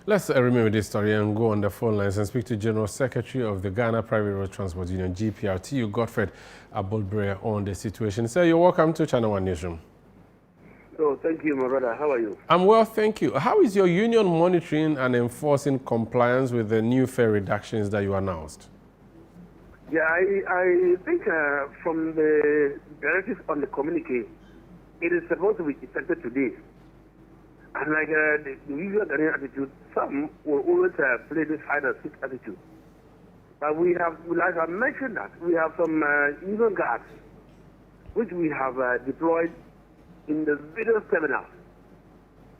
Let's remain with this story and go on the phone lines and speak to General Secretary of the Ghana Private Road Transport Union, GPRTU, Godfred Abulbire, on the situation. Sir, you're welcome to ChannelOne Newsroom. Oh, thank you, my brother. How are you? I'm well, thank you. How is your union monitoring and enforcing compliance with the new fare reductions that you announced? Yeah, I think from the directives on the communique, it is supposed to be effective today. And like the usual Ghanaian attitude, some will always play this hide and seek attitude. But we have, like I mentioned that, we have some union guards, which we have deployed in the various terminals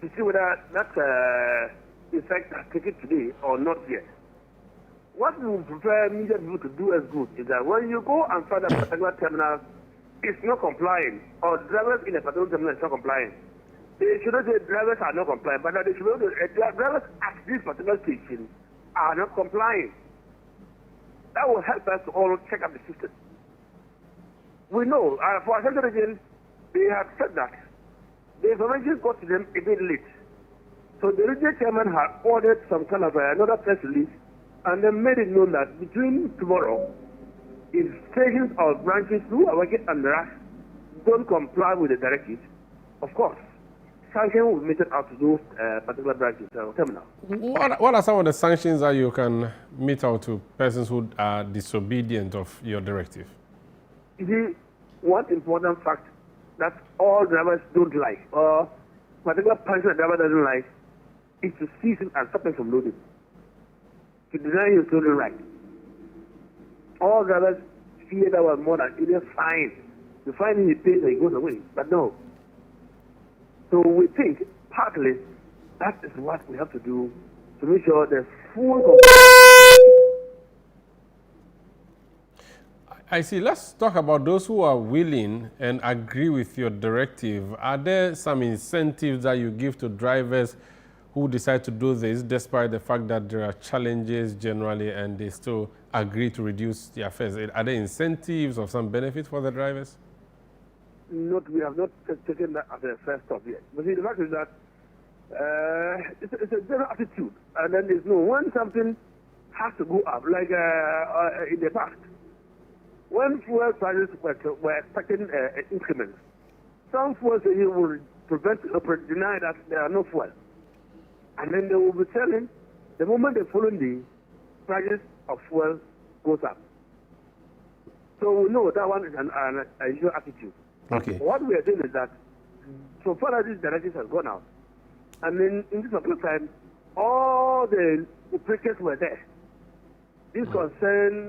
to see whether that effect has taken today or not yet. What we would prefer media people to do as good is that when you go and find a particular terminal is not complying, or drivers in a particular terminal is not complying, they should not say drivers are not complying, but they should not say drivers at this particular station are not complying. That will help us to all check up the system. We know, for Central Region, they have said that the information got to them a bit late. So the regional chairman had ordered some kind of another press release and then made it known that between tomorrow, if stations or branches who are working under us don't comply with the directives, of course, sanctions will be meted out to those particular branches or terminals. What are some of the sanctions that you can mete out to persons who are disobedient of your directive? You see, one important fact that all drivers don't like, or particular person a driver doesn't like, is to seize him and stop him from loading, to deny him loading right. All drivers fear that was more than either fine. You find him, he pays and he goes away. But no. So we think partly that is what we have to do to make sure there's full compliance. I see. Let's talk about those who are willing and agree with your directive. Are there some incentives that you give to drivers who decide to do this despite the fact that there are challenges generally and they still agree to reduce their fares? Are there incentives or some benefits for the drivers? We have not taken that as a first step yet. But see, the fact is that it's a general attitude. And then there's no, when something has to go up, like in the past, when fuel prices were expecting increments, some fuel stations will deny that there are no fuel. And then they will be telling, the moment the following day, prices of fuel goes up. So we know that one is an usual attitude. Okay. What we are doing is that, so far as this directive has gone out, and then in this particular time, all the operators were there. This concern,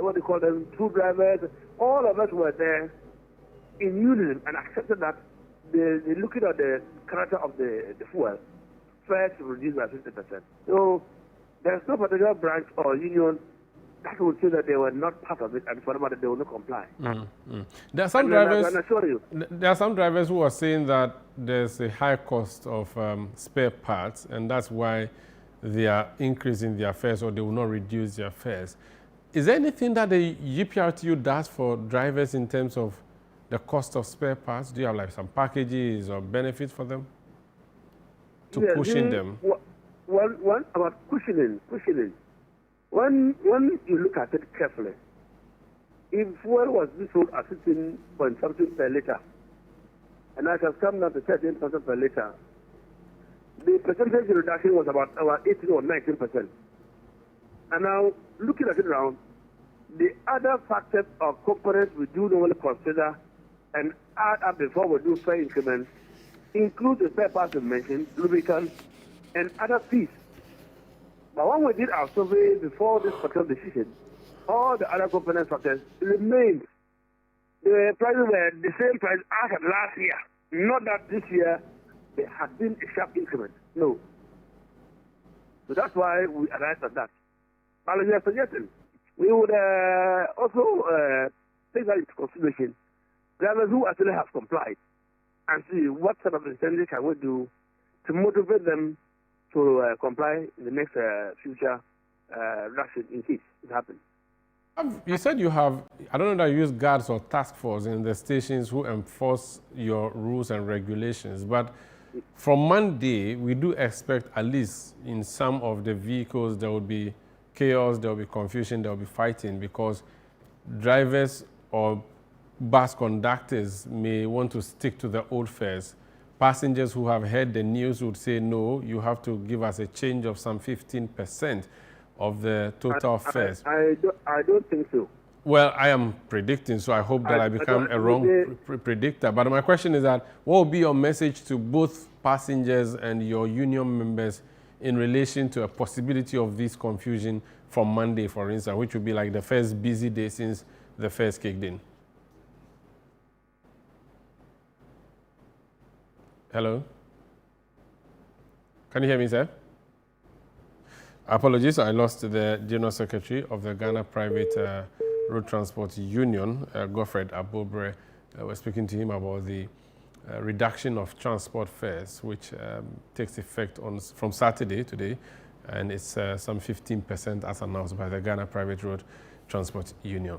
what they call them, true drivers, all of us were there in unison and accepted that the looking at the character of the fuel, first reduced by 50%. So there's no particular branch or union that would say that they were not part of it and for that they will not comply. There are some drivers. There are some drivers who are saying that there's a high cost of spare parts, and that's why they are increasing their fares, or they will not reduce their fares. Is there anything that the GPRTU does for drivers in terms of the cost of spare parts? Do you have like some packages or benefits for them to cushion them? One about cushioning. When you look at it carefully, if fuel was sold at 16 point something per liter, and it has come down to 13% per liter, the percentage reduction was about 18 or 19%. And now, looking at it around, the other factors or components we do normally consider and add up before we do fare increments include the spare parts we mentioned, lubricants, and other fees. But when we did our survey before this particular decision, all the other component factors remained. The prices were the same price as last year. Not that this year there has been a sharp increment. No. So that's why we arrived at that. But as you are suggesting, we would also take that into consideration. Drivers who actually have complied and see what sort of incentive can we do to motivate them to comply in the next future reduction in case it happens. You said you have, I don't know that you use guards or task force in the stations who enforce your rules and regulations, but from Monday, we do expect at least in some of the vehicles there will be chaos, there will be confusion, there will be fighting because drivers or bus conductors may want to stick to the old fares. Passengers who have heard the news would say, no, you have to give us a change of some 15% of the total fares. I don't think so. Well, I am predicting, so I hope that I become a wrong predictor. But my question is that what will be your message to both passengers and your union members in relation to a possibility of this confusion from Monday, for instance, which will be like the first busy day since the fares kicked in? Hello? Can you hear me, sir? Apologies, I lost the General Secretary of the Ghana Private Road Transport Union, Godfred Abulbire. We're speaking to him about the reduction of transport fares, which takes effect from Saturday today, and it's some 15% as announced by the Ghana Private Road Transport Union.